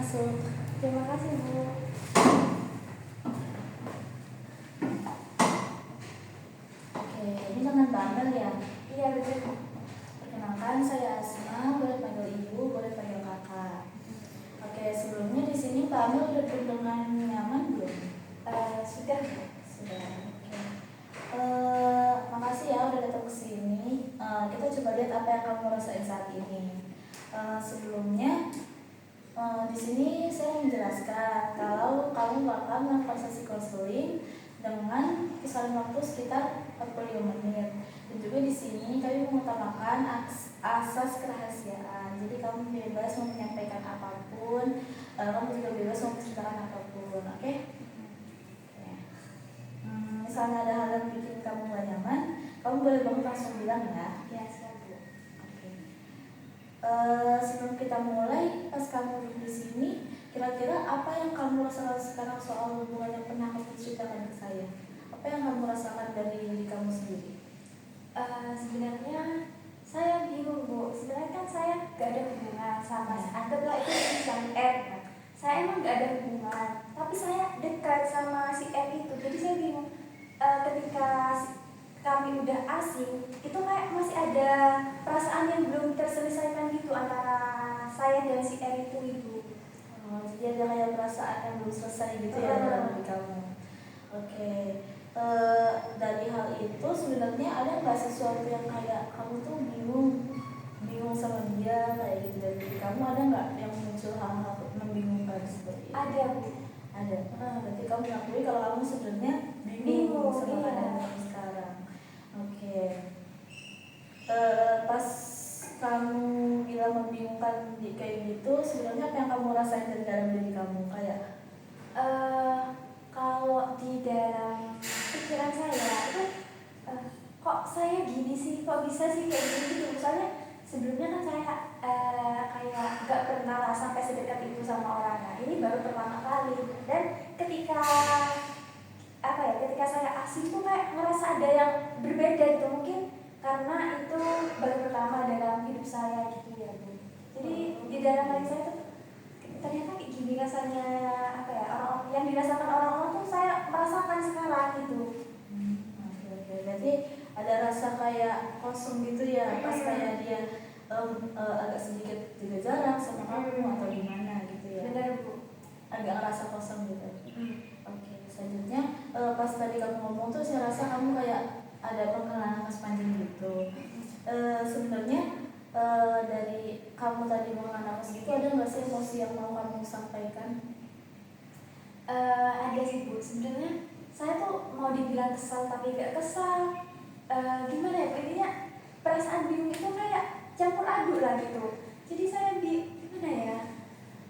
masuk. Terima kasih Bu. Oke, ini dengan Mbak Amel ya? Iya betul. Perkenalkan, saya Asma, boleh panggil ibu, boleh panggil kakak. Oke, sebelumnya di sini Mbak Amel udah dengan nyaman belum? Sudah. Sudah. Oke. Makasih ya udah datang ke sini. Kita coba lihat apa yang kamu rasain saat ini. Sebelumnya di sini saya menjelaskan kalau kamu bakal melakukan sesi konseling dengan kisaran waktu sekitar 45 menit. Dan juga di sini kami mengutamakan asas kerahasiaan. Jadi kamu bebas mau menyampaikan apapun, kamu juga bebas mau menceritakan apapun, oke? Misalnya ada hal yang bikin kamu gak nyaman, kamu boleh banget langsung bilang ya. Ya siap Bu. Oke. Sebelum kita mulai, pas kamu duduk di sini, kira-kira apa yang kamu rasakan sekarang soal hubungan yang pernah kamu ceritakan ke saya? Apa yang kamu rasakan dari diri kamu sendiri? Sebenarnya saya bingung Bu. Sebenarnya kan saya gak ada hubungan sama, anggaplah itu yang R. Saya emang gak ada hubungan, tapi saya dekat sama si R itu. Jadi saya bingung. Ketika kami udah asing, itu kayak masih ada perasaan yang belum terselesaikan gitu antara saya dan si R itu Ibu. Jadi ada kayak perasaan yang belum selesai gitu ya dalam diri kamu. Oke. Dari hal itu sebenarnya ada nggak sesuatu yang kayak kamu tuh bingung sama dia kayak gitu dari diri kamu, ada nggak yang muncul hal-hal membingungkan seperti itu? Ada Bu. Ada. Berarti kamu mengakui kalau kamu sebenarnya bingung sama keadaan kamu sekarang. Oke. Pas kamu bilang membingungkan kayak gitu, sebenarnya apa yang kamu rasain dari dalam diri kamu kayak? Kalau di dalam pikiran saya itu kok saya gini sih, kok bisa sih kayak gini gitu. Misalnya sebelumnya kan saya kayak gak pernah lah sampai sedekat itu sama orang. Nah ini baru pertama kali. Dan ketika ketika saya asing tuh kayak ngerasa ada yang berbeda gitu. Mungkin karena itu baru pertama dalam hidup saya gitu ya Bu. Jadi di dalam diri saya tuh ternyata kayak gini rasanya, orang yang dirasakan orang-orang tuh saya merasakan sekarang gitu. Oke. Berarti ada rasa kayak kosong gitu ya, pas kayak dia agak sedikit juga jarang sama kamu atau gimana gitu ya? Benar Bu. Agak ngerasa kosong gitu. Oke. Selanjutnya pas tadi kamu ngomong tuh saya rasa kamu kayak ada pengenalan panjang gitu. Sebenarnya dari kamu tadi mengenal nafas gitu, ada nggak sih emosi yang mau kamu sampaikan? Ada sih Bu. Sebenarnya saya tuh mau dibilang kesal tapi gak kesal. Gimana ya Bu? Intinya perasaan bingung itu kayak campur aduk lah gitu. Jadi saya gimana ya?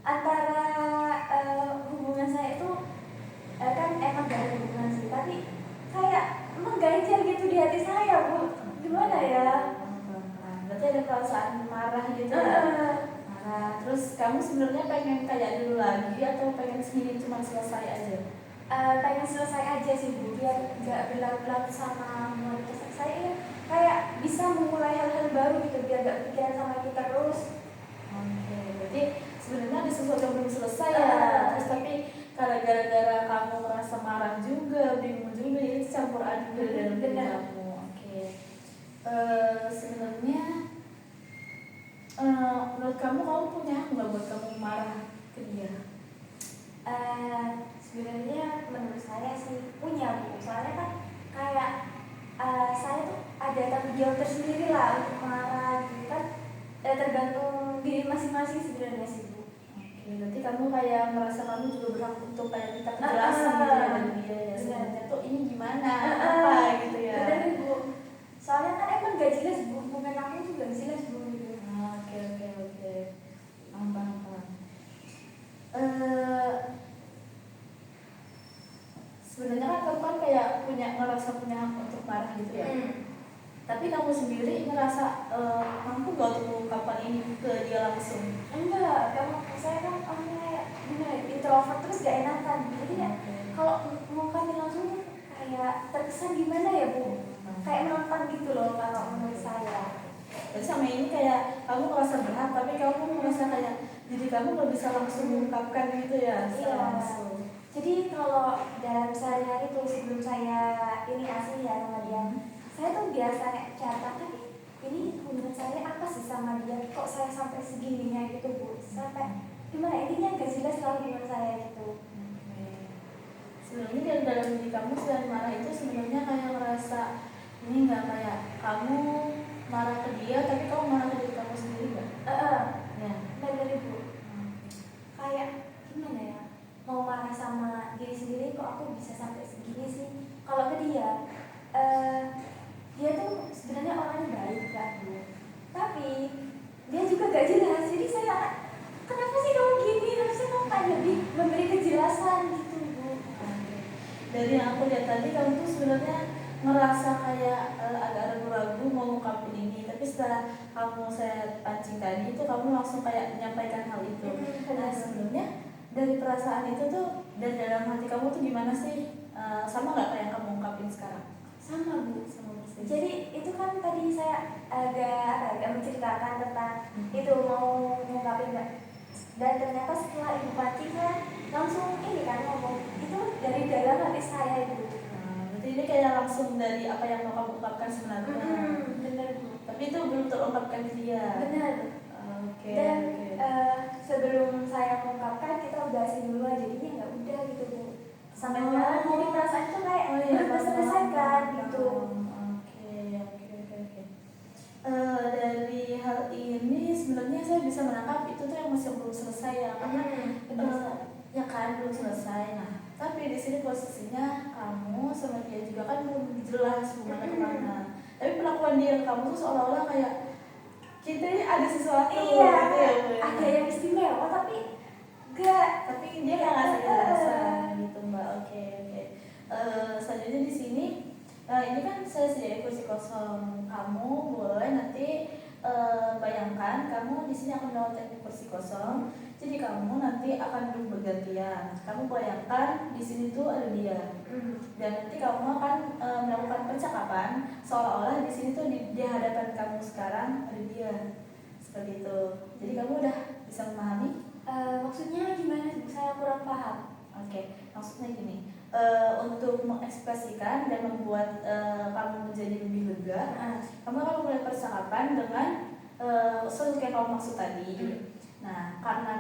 Antara hubungan saya itu kan emang gak ada hubungan sih, tapi kayak mengganjal gitu di hati saya Bu. Gimana ya? Berarti ada perasaan marah gitu ya? Marah. Terus kamu sebenarnya pengen kayak dulu lagi atau pengen sendiri cuma selesai aja? Pengen selesai aja sih Bu, biar gak berlarut-larut sama wanita saya ya. Kayak bisa memulai hal-hal baru gitu, biar gak pikiran sama itu terus. Oke, berarti sebenarnya ada sesuatu yang belum selesai ya. Terus tapi karena gara-gara kamu merasa marah juga, bingung juga, jadi campur aduk dari dalam diri kamu. Oke. Sebenarnya menurut kamu punya hak nggak buat kamu marah ke dia? Sebenarnya menurut saya sih punya Bu. Soalnya kan kayak saya tuh ada tanggung jawab tersendiri lah untuk marah gitu kan. Tergantung diri masing-masing sebenarnya sih Bu. Oke, berarti kamu kayak merasa kamu juga berhak untuk kayak minta kejelasan gitu ya dari dia ya. Sebenarnya tuh ini gimana, apa gitu ya? Benar Bu. Soalnya kan emang gak jelas Bu, hubungan aku juga gak jelas Bu gitu. Oke. Paham. Sebenarnya kan kamu kan kayak ngerasa punya hak untuk marah gitu ya. Tapi kamu sendiri ngerasa mampu gak untuk mengungkapkan ini ke dia langsung? Enggak, saya kan orangnya introvert terus gak enakan. Jadi ya kalau ngungkapin langsung kayak terkesan gimana ya Bu? Kayak menonton gitu loh kalau menurut saya. Jadi sama ini kayak kamu merasa berat, tapi kamu merasa kayak Jadi kamu nggak bisa langsung mengungkapkan gitu ya, Iya. secara langsung. Jadi kalau dalam sehari-hari tuh sebelum saya ini asli ya sama dia, saya tuh biasa catat tapi ini hubungan saya apa sih sama dia, kok saya sampai segininya gitu Bu, sampai gimana intinya gak jelas lah hubungan saya gitu. Oke. Sebenarnya dari dalam diri kamu selain marah itu sebenarnya kayak ngerasa ini nggak kayak kamu marah ke dia tapi kamu marah ke diri kamu sendiri nggak? Ya. Bener Ibu. Kayak gimana ya, mau marah sama diri sendiri kok aku bisa sampai segini sih. Kalau ke dia, dia tuh sebenarnya orangnya baik kan Bu, tapi dia juga gak jelas. Jadi saya, kenapa sih kamu gini, harusnya kamu kan lebih memberi kejelasan gitu Bu. Dari yang aku lihat tadi kamu tuh sebenarnya ngerasa kayak agak ragu-ragu mau ngungkapin ini, tapi setelah kamu saya pancing tadi itu kamu langsung kayak menyampaikan hal itu. Nah sebenarnya dari perasaan itu tuh dan dalam hati kamu tuh gimana sih? Sama nggak kayak yang kamu ungkapin sekarang? Sama Bu. Sama persis. Jadi itu kan tadi saya agak menceritakan tentang itu mau ngungkapin, dan ternyata setelah Ibu Panci kan langsung ini kan ngomong itu dari dalam hati saya itu. Berarti ini kayak langsung dari apa yang mau kamu ungkapkan sebenarnya. Bener Bu. Tapi itu belum terungkapkan ke dia. Benar. Oke. Dan sebelum saya mengungkapkan kita udahin dulu aja, jadinya nggak udah gitu Bu. Sampai sekarang jadi perasaan itu kayak belum terselesaikan gitu. Oke. Dari hal ini sebenarnya saya bisa menangkap itu tuh yang masih belum selesai ya, karena ya kan belum selesai. Nah, tapi di sini posisinya kamu sama dia juga kan belum jelas hubungannya kemana. Tapi pengakuan dia ke kamu tuh seolah-olah kayak kita ini ada sesuatu. Iya, gitu ya, Bu, ya. ada yang istimewa tapi enggak. Tapi dia nggak ngasih kejelasan gitu Mbak. Oke. Selanjutnya di sini, ini kan saya sediain kursi kosong. Kamu boleh nanti bayangkan kamu di sini akan melawan teknik kursi kosong. Jadi kamu nanti akan duduk bergantian. Kamu bayangkan di sini tuh ada dia. Dan nanti kamu akan melakukan percakapan seolah-olah di sini tuh di hadapan kamu sekarang ada dia. Seperti itu. Jadi kamu udah bisa memahami? Maksudnya gimana Bu? Saya kurang paham. Oke, maksudnya gini, untuk mengekspresikan dan membuat kamu menjadi lebih lega, kamu akan mulai percakapan dengan sesuatu yang kamu maksud tadi. Nah, karena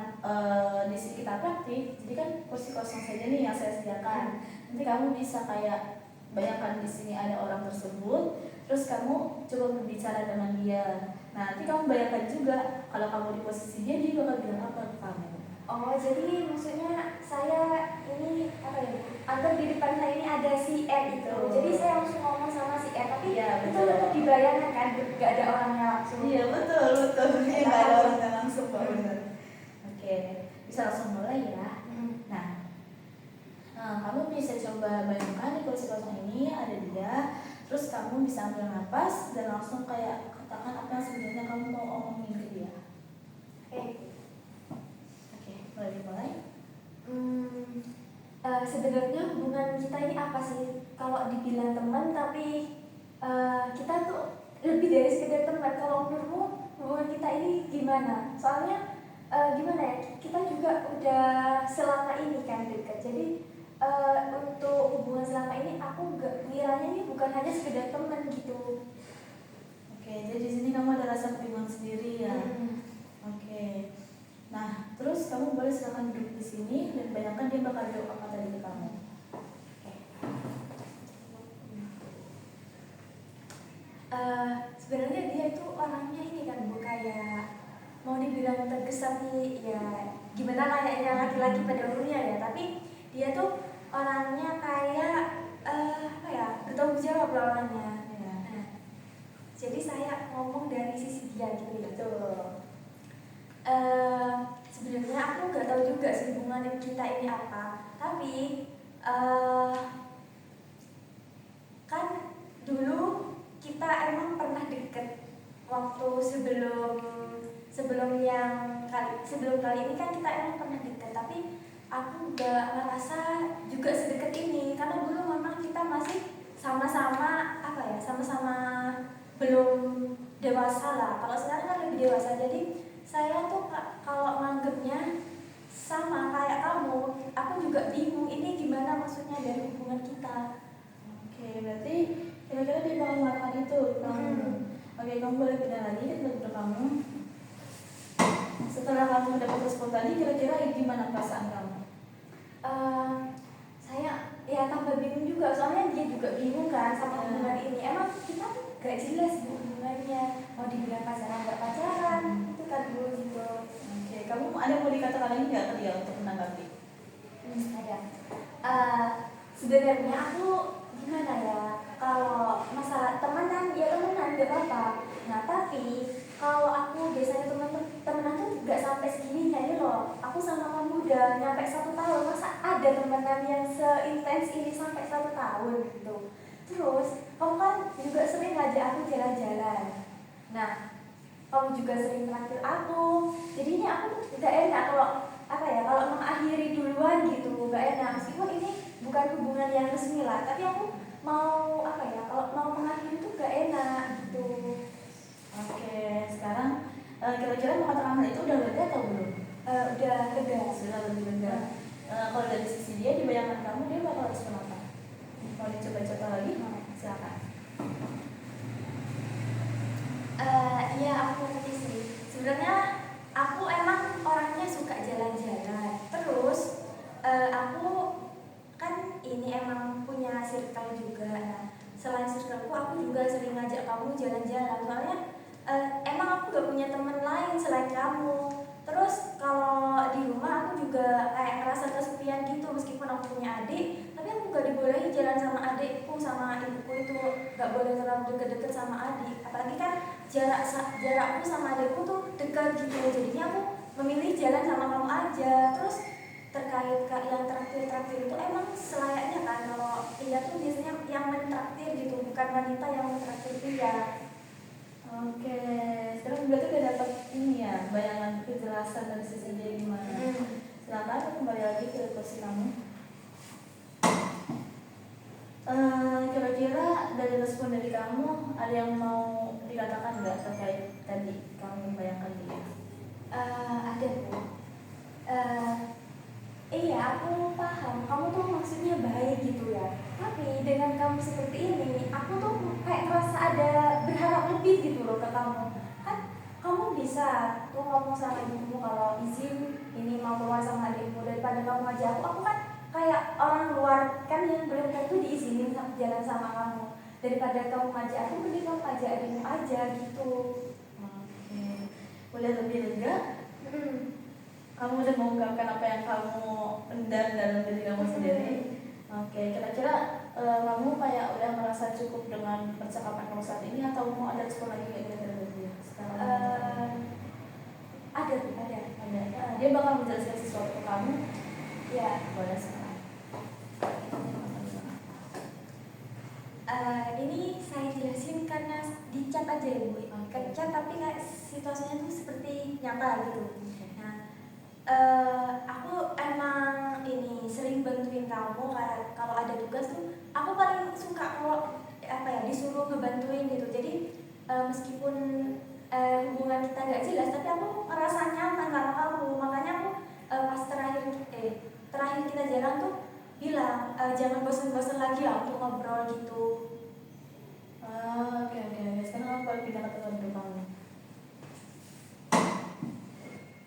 di sini kita praktik, jadi kan kursi kosong saja nih yang saya sediakan. Nanti kamu bisa kayak bayangkan di sini ada orang tersebut, terus kamu coba berbicara dengan dia. Nah, nanti kamu bayangkan juga kalau kamu di posisi dia bakal bilang apa ke kamu. Oh, jadi maksudnya saya ini apa ya? Anggap di depan saya ini ada si R itu. Jadi saya langsung ngomong sama si R, tapi Iya, itu betul. tetap dibayangkan kan, gak ada orangnya langsung. Iya, betul. Ini nggak ada orangnya langsung Pak, benar. Oke, bisa langsung mulai ya. Nah, kamu bisa coba bayangkan di kursi kosong ini ada dia. Terus kamu bisa ambil nafas dan langsung kayak katakan apa yang sebenarnya kamu mau omongin ke dia. Oke, boleh dimulai? Sebenarnya hubungan kita ini apa sih? Kalau dibilang teman, tapi kita tuh lebih dari sekedar teman. Kalau menurutmu hubungan kita ini gimana? Soalnya gimana ya? Kita juga udah selama ini kan dekat. Jadi untuk hubungan selama ini aku gak ngiranya ini bukan hanya sekedar teman gitu. Oke, jadi di sini kamu ada rasa kebingungan sendiri ya. Oke. Nah, terus kamu boleh silakan duduk di sini dan bayangkan dia bakal jawab apa tadi ke kamu. Sebenarnya dia itu orangnya ini kan Bu, kayak mau dibilang tergesa nih ya gimana kayaknya laki-laki pada umumnya ya, tapi dia tuh orangnya kayak apa ya, bertanggung jawab lah orangnya ya. Nah, jadi saya ngomong dari sisi dia gitu ya. Betul. Sebenarnya aku nggak tahu juga sih hubungan kita ini apa, tapi kan dulu kita emang pernah deket waktu sebelum kali ini kan kita emang pernah deket, tapi aku nggak ngerasa juga sedekat ini karena dulu memang kita masih sama-sama apa ya, sama-sama belum dewasa lah. Kalau sekarang kan lebih dewasa, jadi saya tuh kalau nganggepnya sama kayak kamu, aku juga bingung ini gimana maksudnya dari hubungan kita. Oke, berarti kira-kira dia bakal melakukan itu kamu. Oke, kamu boleh pindah lagi ke tempat kamu. Setelah kamu dapat respon tadi, kira-kira gimana perasaan kamu? Saya ya tambah bingung juga, soalnya dia juga bingung kan sama hubungan ini. Emang kita tuh gak jelas bu hubungannya, mau dibilang pacaran gak pacaran, itu kan dulu gitu. Oke, kamu ada mau dikatakan lagi nggak ke dia untuk menanggapi? Ada. Sebenarnya aku gimana ya, kalau masalah temenan ya temenan gak apa-apa. Nah tapi kalau aku biasanya temenan tuh gak sampai segininya ini loh. Aku sama kamu udah nyampe 1 tahun, masa ada temenan yang seintens ini sampai 1 tahun gitu. Terus kamu kan juga sering ngajak aku jalan-jalan. Nah kamu juga sering traktir aku, jadinya aku gak enak kalau apa ya, kalau mengakhiri duluan gitu gak enak, meskipun ini bukan hubungan yang resmi lah, tapi aku mau apa ya, kalau mau mengakhiri tuh gak enak gitu. Oke, sekarang kira-kira mengatakan hal itu udah lega atau belum? Udah lega. Sudah lebih lega. Kalau dari sisi dia, di bayangan kamu dia bakal respon apa? Mau dicoba-coba lagi? Silakan. Iya aku ngerti sih. Sebenarnya aku emang orangnya suka jalan-jalan. Terus aku kan ini emang punya circle juga. Nah, selain circleku aku juga sering ngajak kamu jalan-jalan. Soalnya emang aku gak punya teman lain selain kamu. Terus kalau di rumah aku juga kayak ngerasa kesepian gitu, meskipun aku punya adik, tapi aku gak dibolehin jalan sama adikku, sama ibuku itu gak boleh terlalu deket-deket sama adik. Apalagi kan jarakku sama adikku tuh dekat gitu, jadinya aku memilih jalan sama kamu aja. Terus terkait yang traktir itu emang selayaknya kan kalau pria tuh biasanya yang mentraktir gitu, bukan wanita yang mentraktir pria. Oke, sekarang berarti udah dapat ini ya, bayangan kejelasan dari sisi dia gimana. Silakan kembali lagi ke kursi kamu. Kira-kira dari respon dari kamu ada yang mau dikatakan nggak terkait tadi kamu membayangkan dia? Ada bu. Iya aku paham, kamu tuh maksudnya baik gitu ya. Tapi dengan kamu seperti ini, aku tuh kayak ngerasa ada berharap lebih gitu loh ke kamu. Kan kamu bisa tuh ngomong sama ibumu kalau izin ini mau keluar sama adikmu, daripada kamu ngajak aku. Aku kan kayak orang luar kan yang belum tentu diizinin jalan sama kamu. Daripada kamu ngajak aku, mending kamu ngajak adikmu aja gitu. Oke, boleh lebih lega? Kamu udah mengungkapkan apa yang kamu pendam dalam diri kamu sendiri. Oke, kira-kira kamu kayak udah merasa cukup dengan percakapan kamu saat ini atau mau ada respon lagi kayak kira-kira dari dia? Ada. Dia bakal menjelaskan sesuatu ke kamu. Ya. Boleh sekarang. Ini saya jelasin karena di chat aja ya bu. Ke chat tapi kayak situasinya tuh seperti nyata gitu. Aku emang ini sering bantuin kamu kalau ada tugas tuh. Aku paling suka kalau apa ya disuruh ngebantuin gitu. Jadi meskipun hubungan kita gak jelas, tapi aku ngerasa nyaman sama kamu. Makanya aku pas terakhir kita jalan tuh bilang jangan bosan-bosan lagi ya untuk ngobrol gitu. Oke. Sekarang aku pindah ke tempat kamu.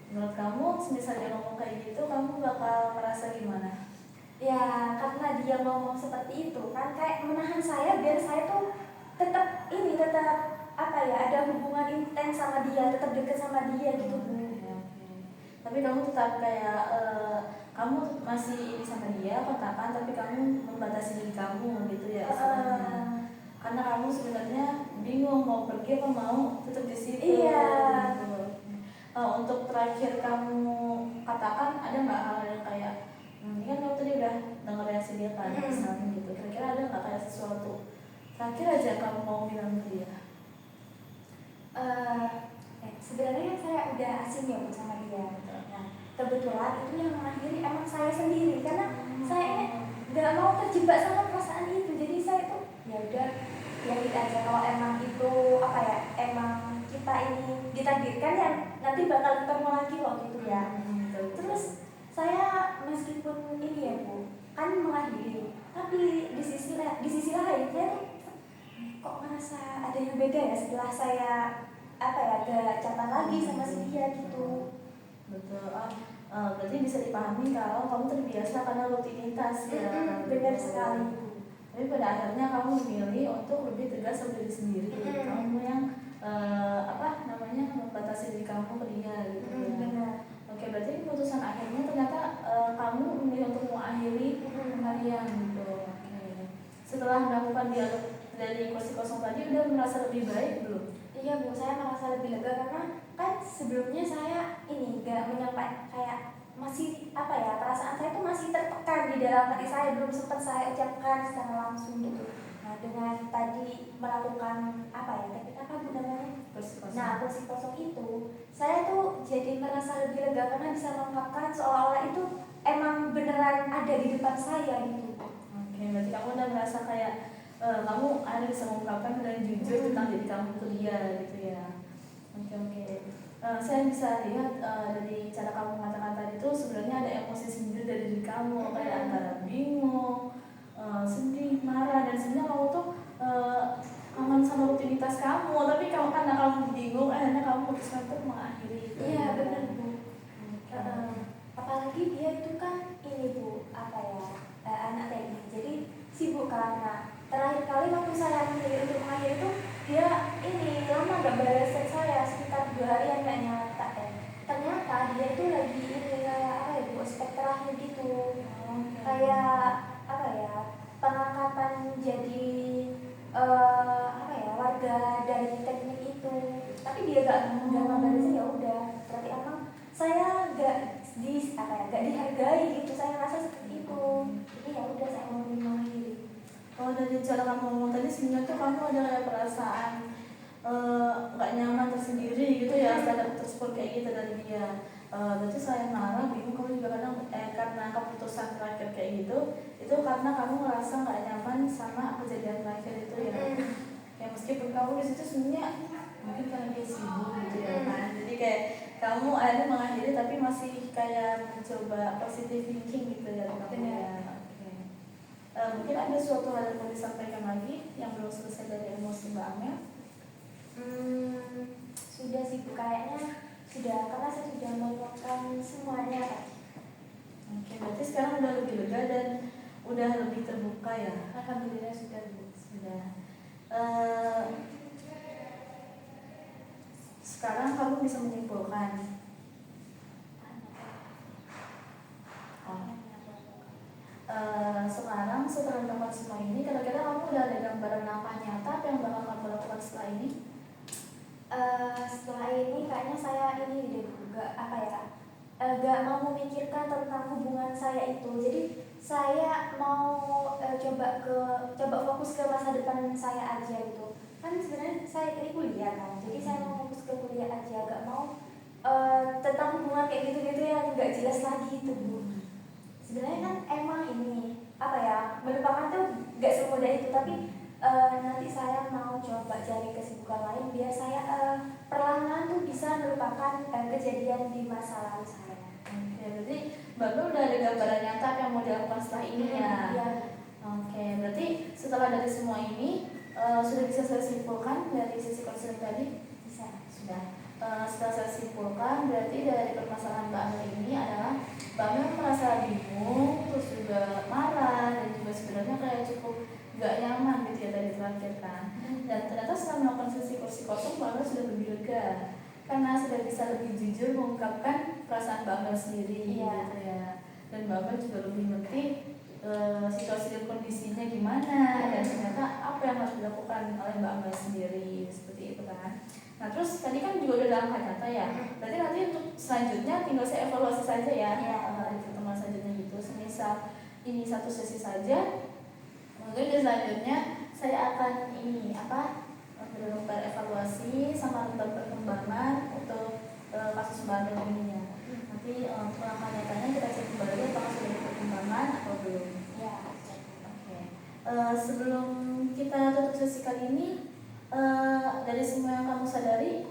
Menurut kamu, misalnya ngomong kayak gitu, kamu bakal merasa gimana? Ya, karena dia ngomong seperti itu kan kayak menahan saya biar saya tuh tetap apa ya, ada hubungan intens sama dia, tetap dekat sama dia gitu. Tapi kamu tetap kayak kamu masih ini sama dia, kontakan, tapi kamu membatasi diri kamu gitu ya sebenarnya. Karena kamu sebenarnya bingung mau pergi apa mau tetap di situ. Iya. Gitu. Untuk terakhir kamu katakan ada nggak hal yang kayak ini kan kamu tadi udah dengar reaksi dia kan misalnya gitu, kira-kira ada nggak kayak sesuatu terakhir aja kamu mau bilang ke dia? Sebenarnya saya udah asing ya sama dia. Nah, kebetulan itu yang mengakhiri emang saya sendiri karena saya nggak mau terjebak sama perasaan itu. Jadi saya tuh ya udah biarin aja, kalau emang itu apa ya, emang kita ini ditakdirkan ya nanti bakal ketemu lagi kok gitu ya. Terus saya meskipun ini ya Bu, kan mengakhiri, tapi di sisi lain saya kok merasa ada yang beda ya setelah saya gak catatan lagi sama si dia gitu. Betul. Berarti bisa dipahami kalau kamu terbiasa karena rutinitas ya. Benar sekali. Tapi pada akhirnya kamu memilih untuk lebih tegas sama diri sendiri. Kamu yang membatasi diri kamu ke dia gitu ya. Benar. Oke, berarti keputusan akhirnya ternyata kamu memilih untuk mengakhiri kalian gitu. Oke. Setelah melakukan dialog dari kursi kosong tadi, udah merasa lebih baik belum? Iya Bu, saya merasa lebih lega karena kan sebelumnya saya ini gak menyampaikan kayak masih perasaan saya tuh masih tertekan di dalam hati saya, belum sempat saya ucapkan secara langsung gitu. Nah dengan tadi melakukan teknik apa Bu namanya? Kursi kosong. Nah kursi kosong itu saya tuh jadi merasa lebih lega karena bisa mengungkapkan seolah-olah itu emang beneran ada di depan saya gitu. Oke, berarti kamu udah merasa kayak kamu ada bisa mengungkapkan dan jujur tentang diri kamu ke dia gitu ya. Oke. Saya bisa lihat dari cara kamu mengatakan tadi itu sebenarnya ada emosi sendiri dari diri kamu, kayak antara bingung, sedih, marah, dan sebenarnya kamu tuh aman sama rutinitas kamu, tapi karena kamu bingung akhirnya kamu memutuskan untuk mengakhiri itu. Iya benar Bu. Apalagi dia itu kan ini Bu anak TNI, jadi sibuk karena terakhir kali waktu saya memilih untuk mengakhiri itu dia ini lama gak balas chat saya sekitar 2 harian gak nyata ternyata dia itu lagi ini Bu, ospek terakhir gitu. Kayak pengangkatan jadi warga dari teknik itu, tapi dia gak ngabarin. Ya udah berarti emang saya gak dihargai gitu, saya rasa seperti itu. Jadi ya udah saya mau mengakhiri. Oh, dari cara kamu ngomong tadi sebenarnya tuh kamu ada kayak perasaan nggak nyaman tersendiri gitu ya setelah tersebut kayak gitu dari dia. Berarti selain marah, bingung, kamu juga kadang karena keputusan terakhir kayak gitu, itu karena kamu ngerasa nggak nyaman sama kejadian terakhir itu ya. Ya meskipun kamu di situ sebenarnya mungkin karena dia sibuk gitu ya kan. Jadi kayak kamu akhirnya mengakhiri tapi masih kayak mencoba positive thinking gitu ya kamu ya. Mungkin ada suatu hal yang mau disampaikan lagi yang belum selesai dari emosi Mbak Amel? Sudah sih Bu, kayaknya sudah, karena saya sudah meluapkan semuanya. Oke, berarti sekarang udah lebih lega dan udah lebih terbuka ya? Alhamdulillah sudah Bu. Sudah. Sekarang kamu bisa menyimpulkan. Sekarang setelah melakukan semua ini, kira-kira kamu udah ada gambaran langkah nyata apa yang bakal kamu lakukan setelah ini? Setelah ini kayaknya saya ini gak mau memikirkan tentang hubungan saya itu. Jadi saya mau coba fokus ke masa depan saya aja gitu. Kan sebenarnya saya ini kuliah kan, jadi saya mau fokus ke kuliah aja, gak mau tentang hubungan kayak gitu-gitu yang gak jelas lagi itu Bu. Sebenarnya kan emang ini melupakan tuh gak semudah itu, tapi nanti saya mau coba cari kesibukan lain biar saya perlahan tuh bisa melupakan kejadian di masa lalu saya. Oke, berarti Mbak Nur udah ada gambaran nyata apa yang mau dilakukan setelah ini ya? Iya. Oke, berarti setelah dari semua ini sudah bisa saya simpulkan dari sisi konseling tadi? Bisa. Sudah. Setelah saya simpulkan, berarti dari permasalahan Mbak Amel ini adalah Mbak Amel merasa bingung, terus juga marah, dan juga sebenarnya kayak cukup gak nyaman gitu ya tadi terakhir kan. Dan ternyata setelah melakukan sesi kursi kosong, Mbak Amel sudah lebih lega karena sudah bisa lebih jujur mengungkapkan perasaan Mbak Amel sendiri gitu ya. Dan Mbak Amel juga lebih ngerti situasi dan kondisinya gimana, dan ternyata apa yang harus dilakukan oleh Mbak Amel sendiri, seperti itu kan. Nah terus tadi kan juga udah langkah nyata ya, berarti nanti untuk selanjutnya tinggal saya evaluasi saja ya di pertemuan selanjutnya gitu. Semisal ini satu sesi saja, mungkin di selanjutnya saya akan benar-benar evaluasi sama tentang perkembangan untuk kasus Mbak Amel ini ya. Nanti langkah nyatanya kita cek kembali apakah sudah ada perkembangan atau belum. Ya. Oke. Sebelum kita tutup sesi kali ini, dari semua yang kamu sadari,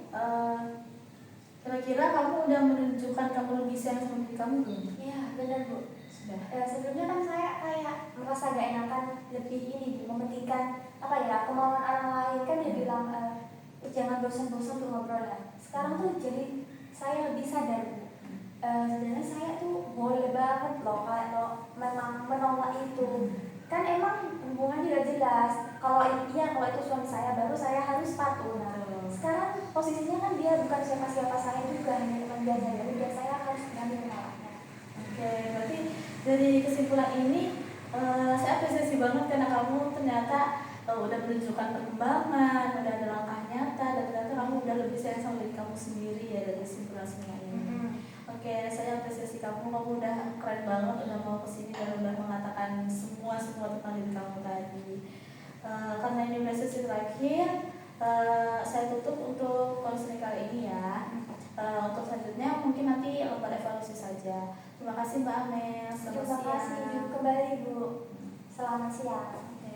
kira-kira kamu udah menunjukkan kamu lebih sayang sama diri kamu belum? Iya, benar Bu. Sudah. Sebelumnya kan saya kayak merasa gak enakan, lebih ini mementingkan apa ya, kemauan orang lain. Kan dia bilang jangan bosan-bosan untuk ngobrol ya. Sekarang tuh jadi saya lebih sadar Bu. Sebenarnya saya tuh boleh banget loh kalau memang menolak itu. Kan emang hubungannya udah jelas. Kalau itu suami saya, baru saya harus patuh. Nah, sekarang posisinya kan dia bukan siapa-siapa, saya juga hanya teman biasa, ya udah saya harus berani menolaknya. Oke, berarti dari kesimpulan ini saya apresiasi banget karena kamu ternyata udah menunjukkan perkembangan, udah ada langkah nyata, dan ternyata kamu udah lebih sayang sama diri kamu sendiri ya dari kesimpulan semua ini. Oke, saya apresiasi kamu udah keren banget, udah mau kesini dan udah mengatakan semua tentang diri kamu tadi. Karena ini udah sesi terakhir, saya tutup untuk konseling kali ini ya. Untuk selanjutnya mungkin nanti lembar evaluasi saja. Terima kasih Mbak Amel. Terima kasih juga kembali Bu. Selamat siang. Oke.